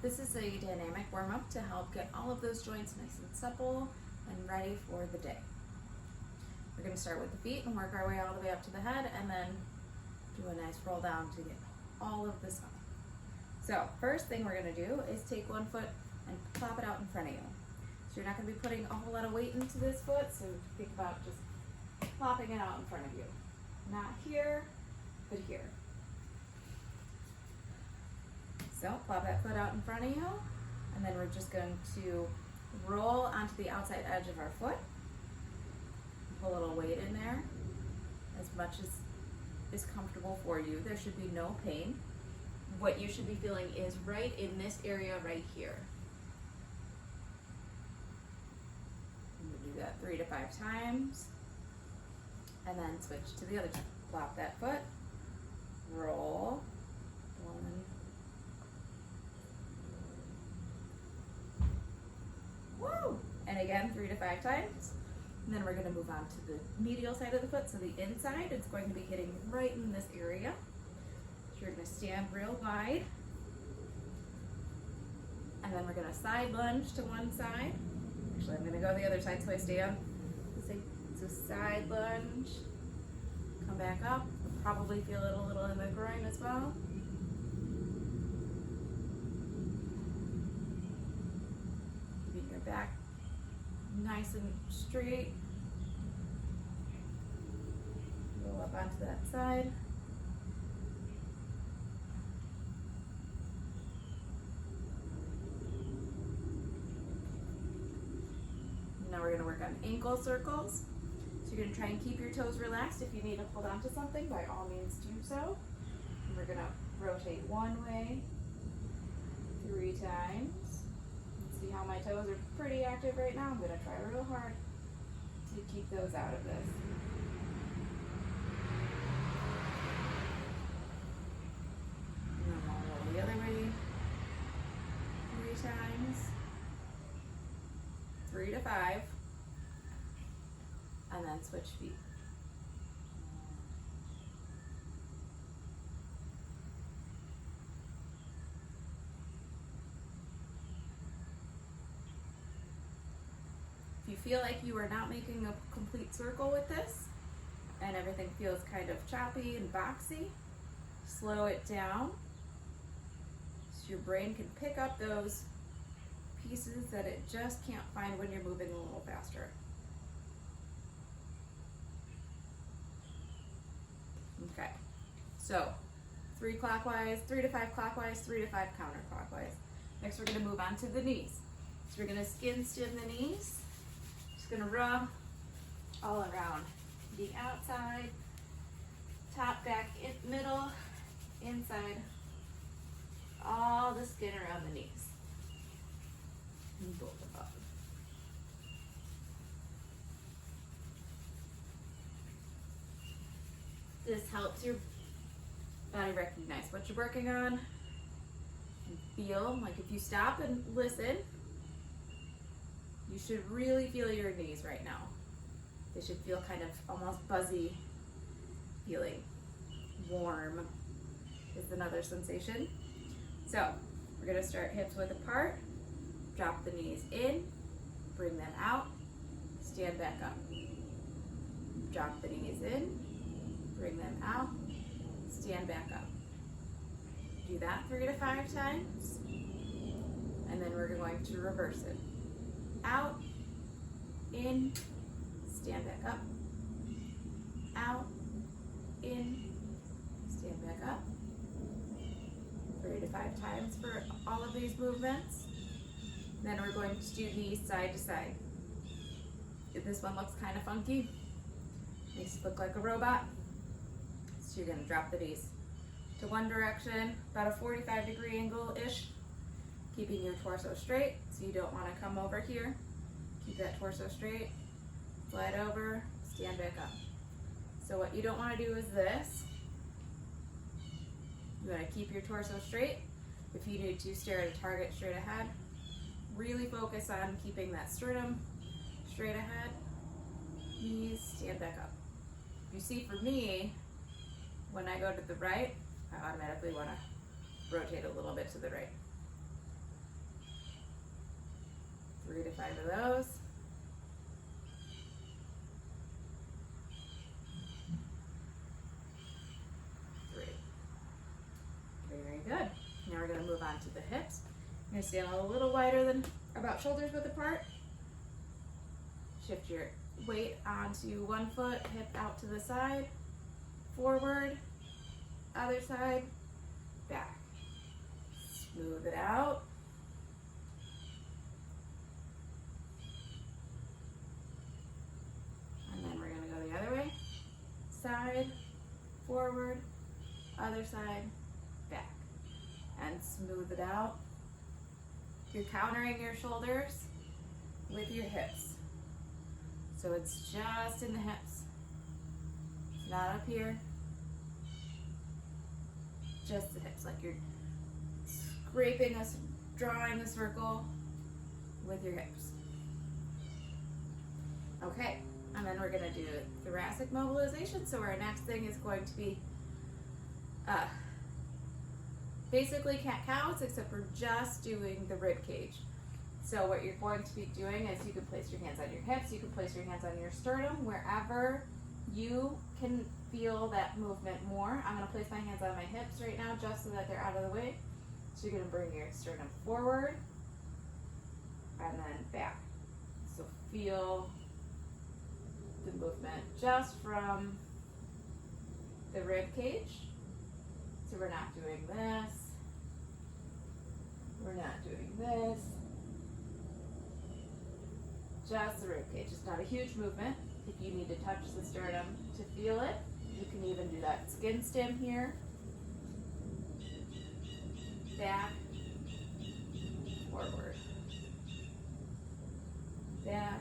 This is a dynamic warm-up to help get all of those joints nice and supple and ready for the day. We're going to start with the feet and work our way all the way up to the head, and then do a nice roll down to get all of this up. So first thing we're going to do is take one foot and plop it out in front of you. So you're not going to be putting a whole lot of weight into this foot, so think about just plopping it out in front of you. Not here, but here. So plop that foot out in front of you, and then we're just going to roll onto the outside edge of our foot. Put a little weight in there, as much as is comfortable for you. There should be no pain. What you should be feeling is right in this area right here. And we'll do that 3 to 5 times, and then switch to the other side. Plop that foot, roll, 1, woo! And again, 3 to 5 times. And then we're going to move on to the medial side of the foot. So the inside, it's going to be hitting right in this area. So you're going to stand real wide. And then we're going to side lunge to one side. Actually, I'm going to go the other side so I stand. So side lunge. Come back up. You'll probably feel it a little in the groin as well. Keeping your back nice and straight. Roll up onto that side. Now we're going to work on ankle circles. So you're going to try and keep your toes relaxed. If you need to hold on to something, by all means do so. And we're going to rotate one way 3 times. See how my toes are pretty active right now? I'm going to try real hard to keep those out of this. And then I'll roll the other way 3 times. 3 to 5. And then switch feet. If you feel like you are not making a complete circle with this and everything feels kind of choppy and boxy, slow it down so your brain can pick up those pieces that it just can't find when you're moving a little faster. Okay, so 3 clockwise, 3 to 5 clockwise, 3 to 5 counterclockwise. Next we're going to move on to the knees. So we're going to skin the knees. Just going to rub all around the outside, top, back, middle, inside, all the skin around the knees. And both above. This helps your body recognize what you're working on and feel like if you stop and listen, you should really feel your knees right now. They should feel kind of almost buzzy feeling. Warm is another sensation. So we're going to start hips width apart, drop the knees in, bring them out, stand back up. Drop the knees in, bring them out, stand back up. Do that 3 to 5 times, and then we're going to reverse it. Out, in, stand back up, out, in, stand back up. 3 to 5 times for all of these movements. Then we're going to do these side to side. If this one looks kind of funky, makes you look like a robot. So you're going to drop the knees to one direction, about a 45-degree angle-ish, keeping your torso straight, so you don't want to come over here. Keep that torso straight, slide over, stand back up. So what you don't want to do is this. You want to keep your torso straight. If you need to stare at a target straight ahead, really focus on keeping that sternum straight ahead. Knees, stand back up. You see, for me, when I go to the right, I automatically want to rotate a little bit to the right. 3 to 5 of those. Very good. Now we're going to move on to the hips. You're going to stand a little wider than about shoulders width apart. Shift your weight onto one foot, hip out to the side, forward, other side, back. Smooth it out. And then we're going to go the other way. Side, forward, other side, back. And smooth it out. You're countering your shoulders with your hips. So it's just in the hips. It's not up here. Just the hips, like you're scraping us, drawing a circle with your hips. Okay, and then we're gonna do thoracic mobilization. So our next thing is going to be basically cat-cows, except we're just doing the rib cage. So what you're going to be doing is you can place your hands on your hips, you can place your hands on your sternum, wherever you can feel that movement more. I'm gonna place my hands on my hips right now just so that they're out of the way. So you're gonna bring your sternum forward and then back. So feel the movement just from the rib cage. So we're not doing this, we're not doing this. Just the rib cage. It's not a huge movement. If you need to touch the sternum to feel it, you can even do that skin stim here. Back, forward. Back,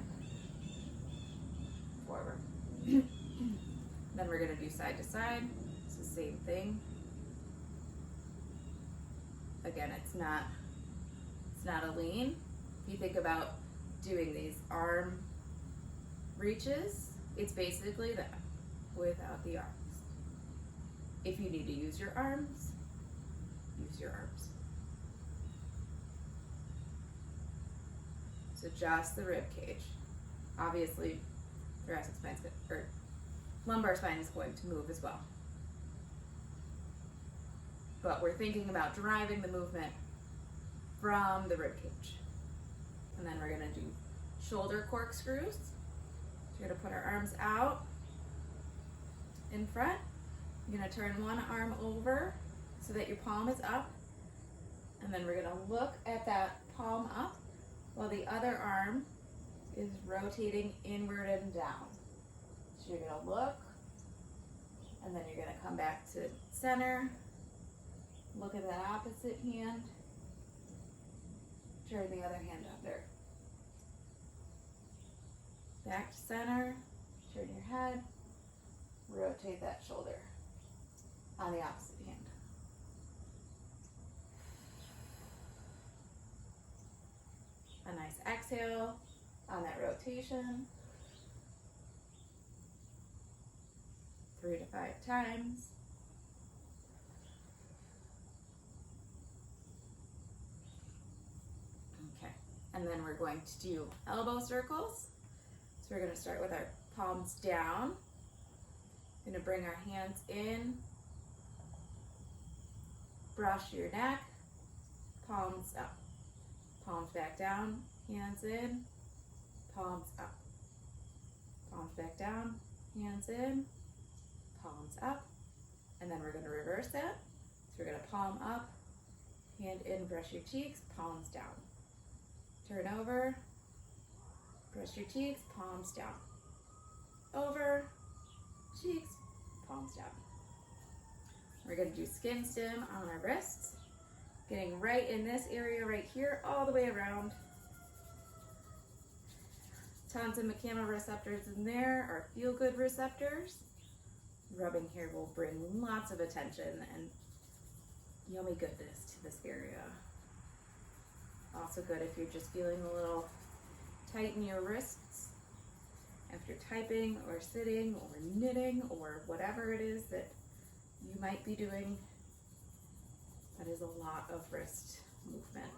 forward. Then we're going to do side to side. It's the same thing. Again, it's not a lean. If you think about doing these arm reaches, it's basically that without the arms. If you need to use your arms, use your arms. So just the rib cage. Obviously, thoracic spine's or lumbar spine is going to move as well. But we're thinking about driving the movement from the rib cage. And then we're gonna do shoulder corkscrews. So we're gonna put our arms out in front. You're gonna turn one arm over so that your palm is up. And then we're gonna look at that palm up while the other arm is rotating inward and down. So you're gonna look, and then you're gonna come back to center. Look at that opposite hand. Turn the other hand up there. Back to center, turn your head, rotate that shoulder on the opposite hand. A nice exhale on that rotation. 3 to 5 times. Okay, and then we're going to do elbow circles. So we're going to start with our palms down. We're going to bring our hands in, brush your neck, palms up, palms back down, hands in, palms up, palms back down, hands in, palms up, and then we're going to reverse that. So we're going to palm up, hand in, brush your cheeks, palms down. Turn over, brush your cheeks, palms down. Over, cheeks, palms down. We're going to do skin stim on our wrists, getting right in this area right here, all the way around. Tons of mechanoreceptors in there, our feel-good receptors. Rubbing here will bring lots of attention and yummy goodness to this area. Also good if you're just feeling a little tight in your wrists after typing or sitting or knitting or whatever it is that you might be doing. That is a lot of wrist movement.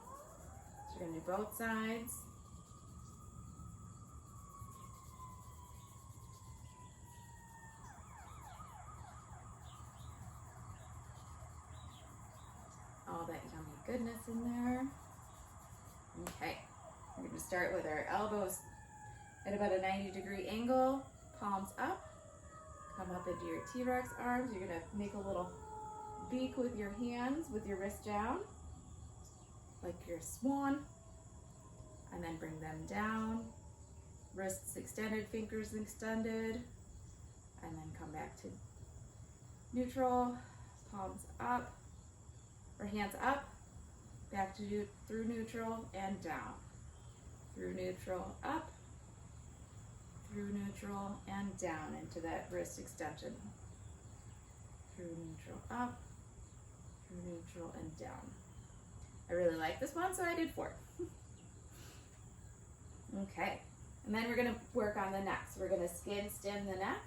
So you're going to do both sides. Okay, we're going to start with our elbows at about a 90-degree angle, palms up, come up into your T-Rex arms. You're going to make a little beak with your hands, with your wrist down, like your swan, and then bring them down, wrists extended, fingers extended, and then come back to neutral, palms up, or hands up, back to through neutral and down, through neutral, up, through neutral and down into that wrist extension, through neutral, up, through neutral and down. I really like this one, so I did 4. Okay, and then we're going to work on the neck. So we're going to stem the neck.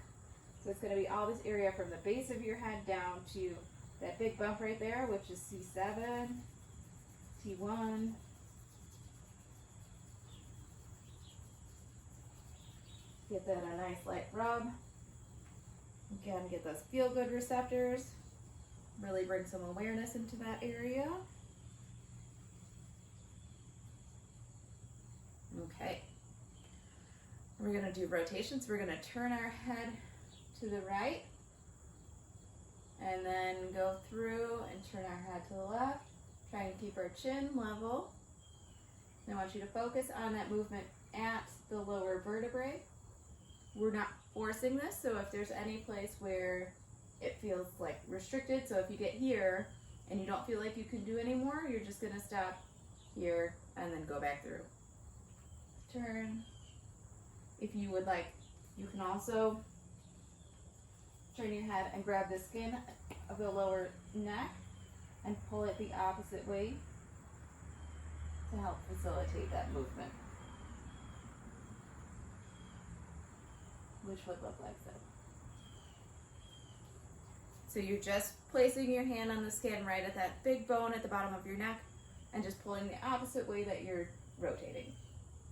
So it's going to be all this area from the base of your head down to that big bump right there, which is C7, T1, get that a nice light rub. Again, get those feel-good receptors. Really bring some awareness into that area. Okay. We're going to do rotations. We're going to turn our head to the right and then go through and turn our head to the left. Try and keep our chin level. And I want you to focus on that movement at the lower vertebrae. We're not forcing this, so if there's any place where it feels like restricted, so if you get here and you don't feel like you can do anymore, you're just going to stop here and then go back through. Turn. If you would like, you can also turn your head and grab the skin of the lower neck and pull it the opposite way to help facilitate that movement, which would look like this. So you're just placing your hand on the skin right at that big bone at the bottom of your neck and just pulling the opposite way that you're rotating.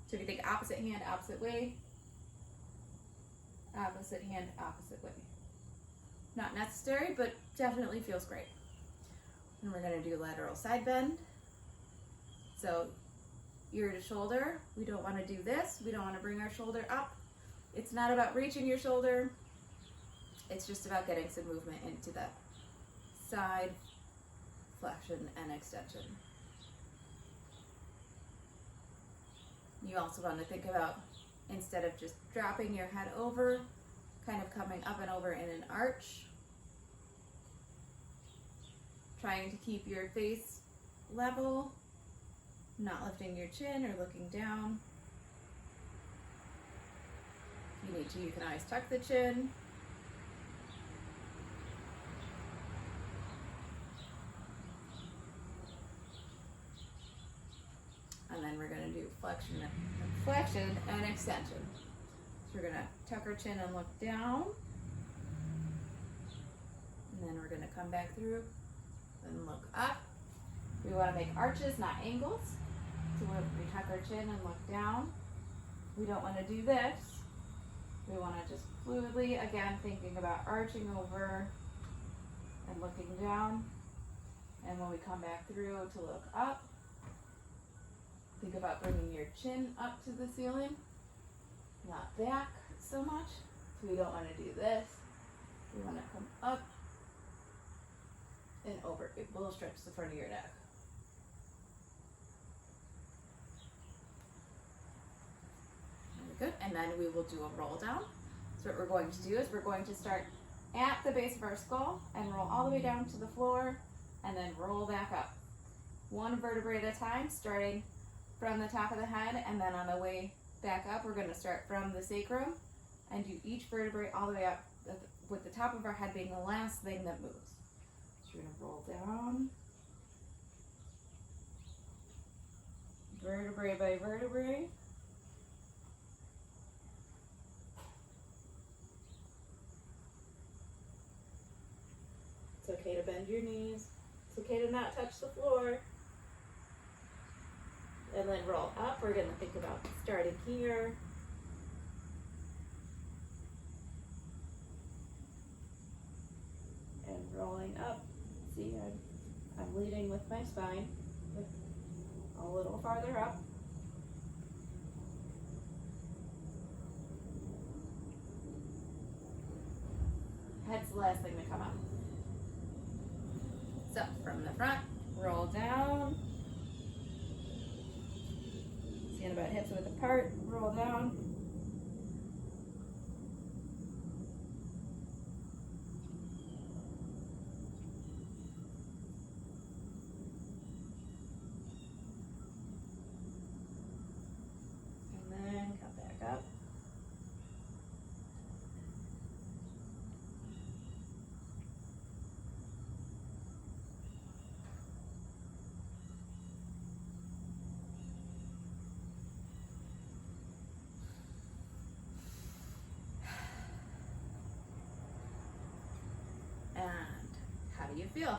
So if you think opposite hand, opposite way, opposite hand, opposite way. Not necessary, but definitely feels great. And we're going to do lateral side bend. So ear to shoulder. We don't want to do this. We don't want to bring our shoulder up. It's not about reaching your shoulder. It's just about getting some movement into that side flexion and extension. You also want to think about, instead of just dropping your head over, kind of coming up and over in an arch. Trying to keep your face level, not lifting your chin or looking down. If you need to, you can always tuck the chin. And then we're going to do flexion and extension. So we're going to tuck our chin and look down. And then we're going to come back through and look up. We want to make arches, not angles. So we tuck our chin and look down. We don't want to do this. We want to just fluidly, again, thinking about arching over and looking down. And when we come back through to look up, think about bringing your chin up to the ceiling, not back so much. So we don't want to do this. We want to come up and over. It will stretch the front of your neck. Very good. And then we will do a roll down. So what we're going to do is we're going to start at the base of our skull and roll all the way down to the floor and then roll back up. One vertebrae at a time, starting from the top of the head, and then on the way back up, we're going to start from the sacrum and do each vertebrae all the way up, with the top of our head being the last thing that moves. So we're going to roll down, vertebrae by vertebrae. It's okay to bend your knees. It's okay to not touch the floor. And then roll up. We're going to think about starting here. And rolling up. See, I'm leading with my spine. A little farther up. the last thing to come up. So from the front, roll down. Stand about hips width apart, roll down. And then come back up. And how do you feel?